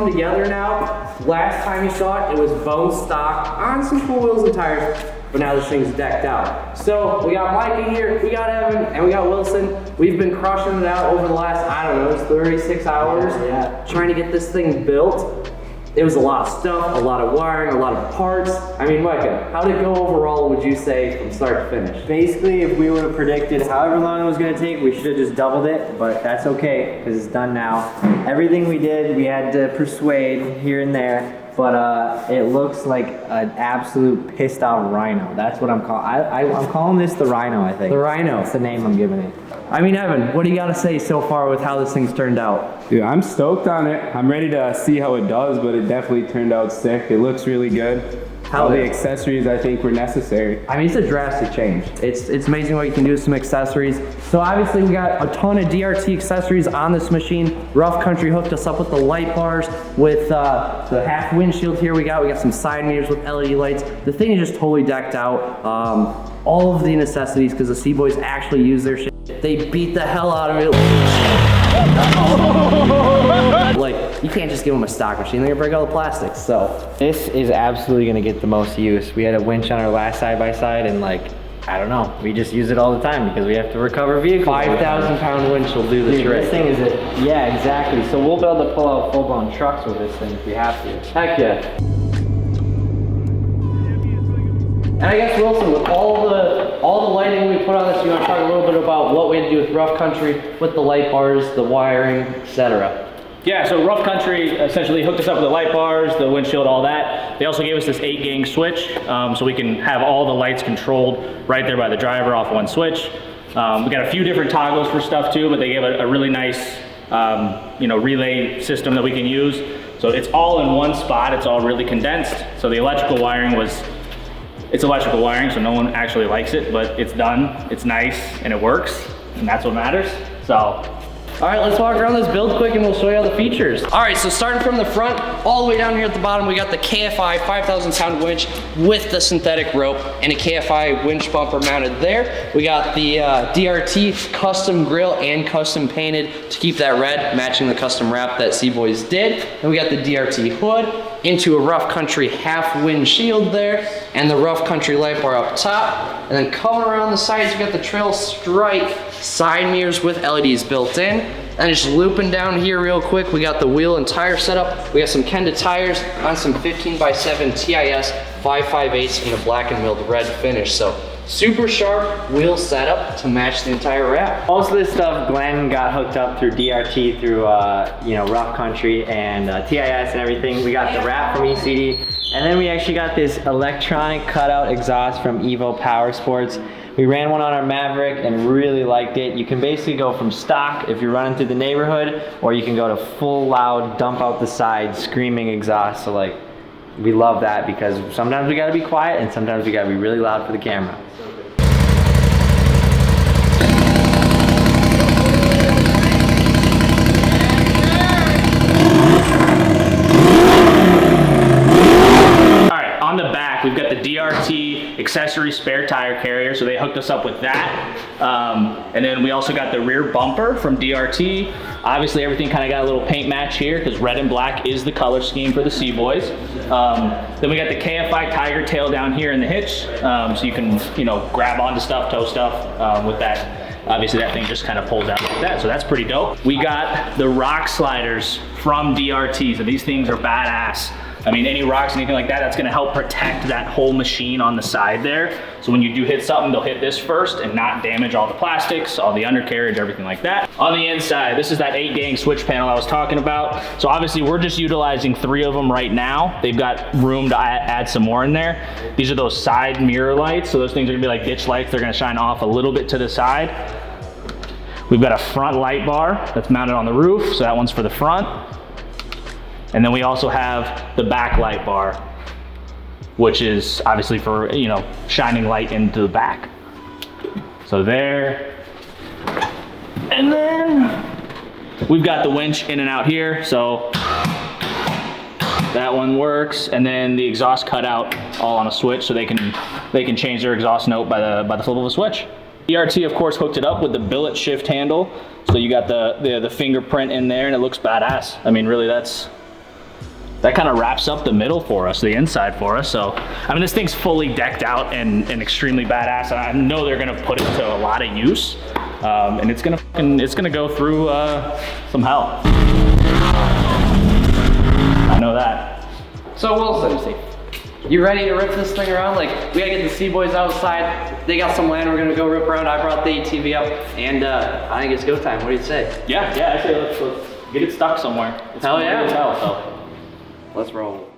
come together now. Last time you saw it, it was bone stock on some cool wheels and tires, but now this thing's decked out. So we got Mike in here, we got Evan, and we got Wilson. We've been crushing it out over the last, I don't know, 36 hours, trying to get this thing built. It was a lot of stuff, a lot of wiring, a lot of parts. I mean, Micah, how did it go overall, would you say, from start to finish? Basically, if we would have predicted however long it was going to take, we should have just doubled it, but that's okay, because it's done now. Everything we did, we had to persuade here and there, but it looks like an absolute pissed off rhino. That's what I'm calling. I'm calling this the rhino, I think. The rhino. That's the name I'm giving it. I mean, Evan, what do you got to say so far with how this thing's turned out? Dude, I'm stoked on it. I'm ready to see how it does, but it definitely turned out sick. It looks really good. All the accessories I think were necessary. I mean, it's a drastic change. It's amazing what you can do with some accessories. So obviously we got a ton of DRT accessories on this machine. Rough Country hooked us up with the light bars, with the half windshield here we got some side mirrors with LED lights. The thing is just totally decked out. All of the necessities, because the Cboys actually use their shit. They beat the hell out of it. Like, you can't just give them a stock machine, they're gonna break all the plastics, so. This is absolutely gonna get the most use. We had a winch on our last side-by-side and like, I don't know, we just use it all the time because we have to recover vehicles. 5,000 pound winch will do the trick. This thing is yeah, exactly. So we'll be able to pull out full-blown trucks with this thing if we have to. Heck yeah. And I guess, Wilson, with all the lighting we put on this, you want to talk a little bit about what we had to do with Rough Country, with the light bars, the wiring, etc. Yeah, so Rough Country essentially hooked us up with the light bars, the windshield, all that. They also gave us this 8-gang switch, so we can have all the lights controlled right there by the driver off one switch. We got a few different toggles for stuff too, but they gave a really nice relay system that we can use. So it's all in one spot, it's all really condensed. So the electrical wiring it's electrical wiring, so no one actually likes it, but it's done, it's nice, and it works, and that's what matters. So, all right, let's walk around this build quick and we'll show you all the features. All right, so starting from the front, all the way down here at the bottom, we got the KFI 5,000 pound winch with the synthetic rope and a KFI winch bumper mounted there. We got the DRT custom grill and custom painted to keep that red, matching the custom wrap that Cboys did. And we got the DRT hood into a Rough Country half windshield there, and the Rough Country light bar up top. And then coming around the sides, we got the Trail Strike side mirrors with LEDs built in. And just looping down here real quick, we got the wheel and tire setup. We got some Kenda tires on some 15x7 TIS 5.58 in a black and milled red finish. So super sharp wheel setup to match the entire wrap. Most of this stuff Glenn got hooked up through DRT, through Rough Country and TIS and everything. We got the wrap from ECD, and then we actually got this electronic cutout exhaust from Powersports. We ran one on our Maverick and really liked it. You can basically go from stock if you're running through the neighborhood, or you can go to full loud, dump out the side, screaming exhaust. So like, we love that because sometimes we gotta be quiet and sometimes we gotta be really loud for the camera. on the back, we've got the DRT accessory spare tire carrier, so they hooked us up with that. And then we also got the rear bumper from DRT. Obviously, everything kind of got a little paint match here because red and black is the color scheme for the Cboys. Then we got the KFI Tiger tail down here in the hitch, so you can, grab onto stuff, tow stuff with that. Obviously, that thing just kind of pulls out like that, so that's pretty dope. We got the rock sliders from DRT, so these things are badass. I mean, any rocks, anything like that, that's gonna help protect that whole machine on the side there. So when you do hit something, they'll hit this first and not damage all the plastics, all the undercarriage, everything like that. On the inside, this is that 8-gang switch panel I was talking about. So obviously we're just utilizing 3 of them right now. They've got room to add some more in there. These are those side mirror lights. So those things are gonna be like ditch lights. They're gonna shine off a little bit to the side. We've got a front light bar that's mounted on the roof. So that one's for the front. And then we also have the back light bar, which is obviously for, shining light into the back. So there. And then we've got the winch in and out here. So that one works. And then the exhaust cutout all on a switch, so they can change their exhaust note by the flip of a switch. DRT, of course, hooked it up with the billet shift handle. So you got the fingerprint in there and it looks badass. I mean, really, that's that kind of wraps up the middle for us, the inside for us. So, I mean, this thing's fully decked out and extremely badass. And I know they're gonna put it to a lot of use. And it's gonna go through some hell. I know that. So Wilson, you ready to rip this thing around? Like, we gotta get the Cboys outside. They got some land we're gonna go rip around. I brought the ATV up, and I think it's go time. What do you say? Yeah, actually, let's get it stuck somewhere. It's Hell yeah. hell, so. Let's roll.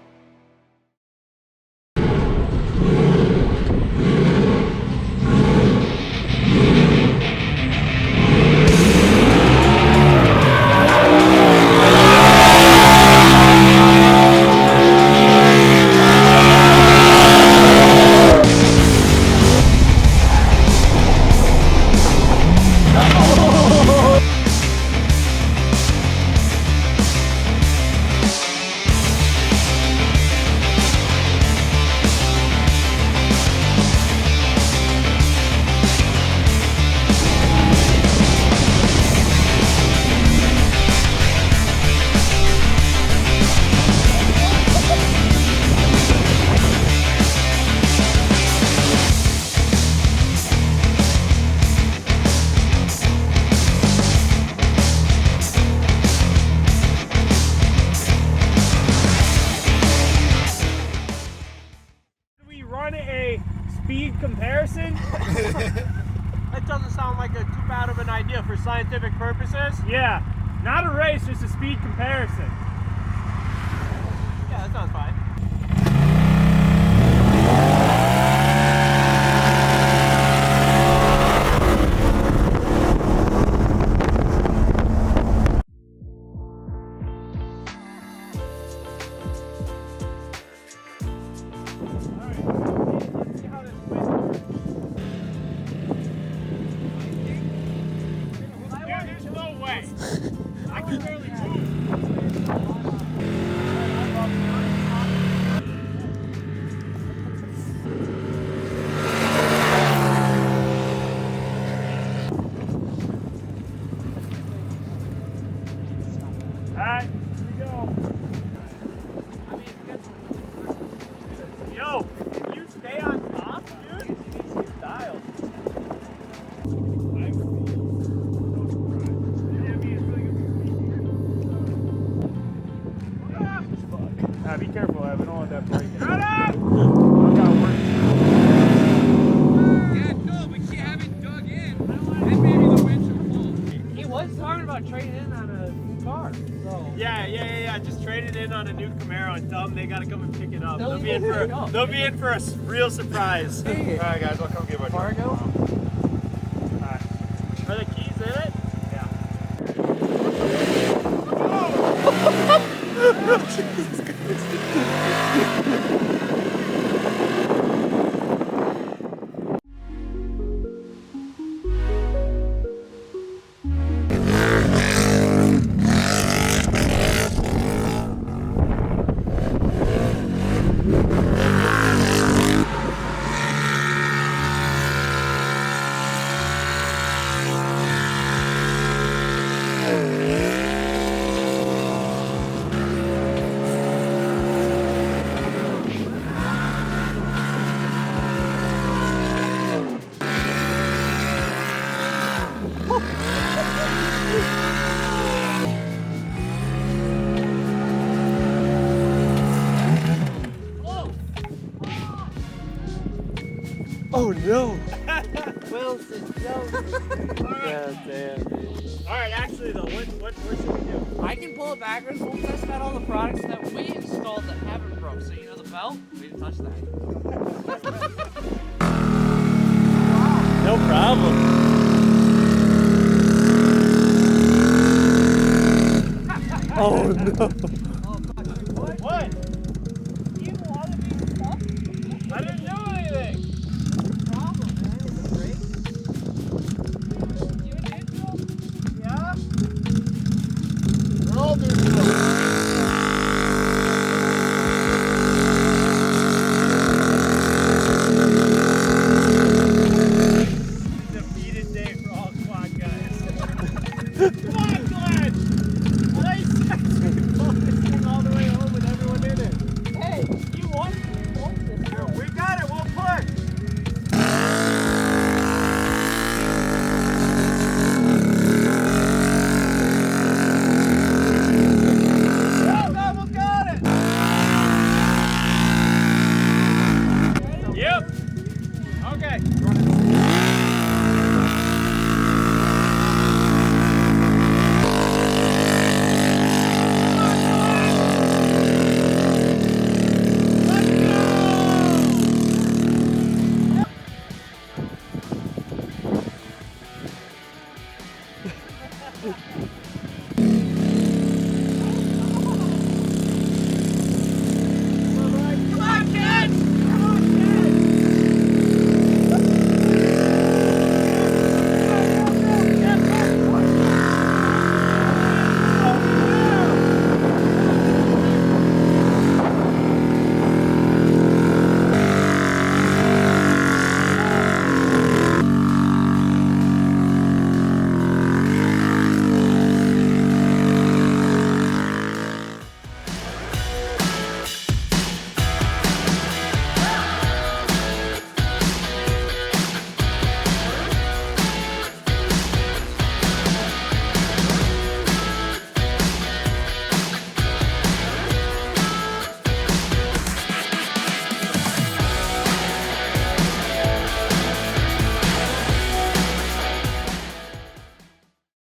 Speed comparison? That doesn't sound like too bad of an idea for scientific purposes. Yeah, not a race, just a speed comparison. Yeah, that sounds fine. I can barely move. Alright, here we go. Yo, can you stay on top, dude? He's dialed. Be careful, I don't want that breaking. Shut up! Yeah, no, but you haven't dug in. Then maybe the winch will pull. He was talking about trading in on a new car. So. Yeah. Just trade it in on a new Camaro and tell them they gotta come and pick it up. They'll Be in for a real surprise. Hey. Alright guys, I'll come get my Fargo? Alright. Are the keys in it? Yeah. Jesus Christ. Oh no! Wilson Jones. Yeah, damn. Alright, actually though, what should we do? I can pull it backwards. We'll test out all the products that we installed that haven't broke. So you know the belt? We didn't touch that. No problem. Oh no. What? You wanted me to stop? I didn't do anything. No problem, man. Is it great? You in neutral? Yeah? We're all neutral. Defeated day for all quad guys. Come on, Glenn! Nice. Okay.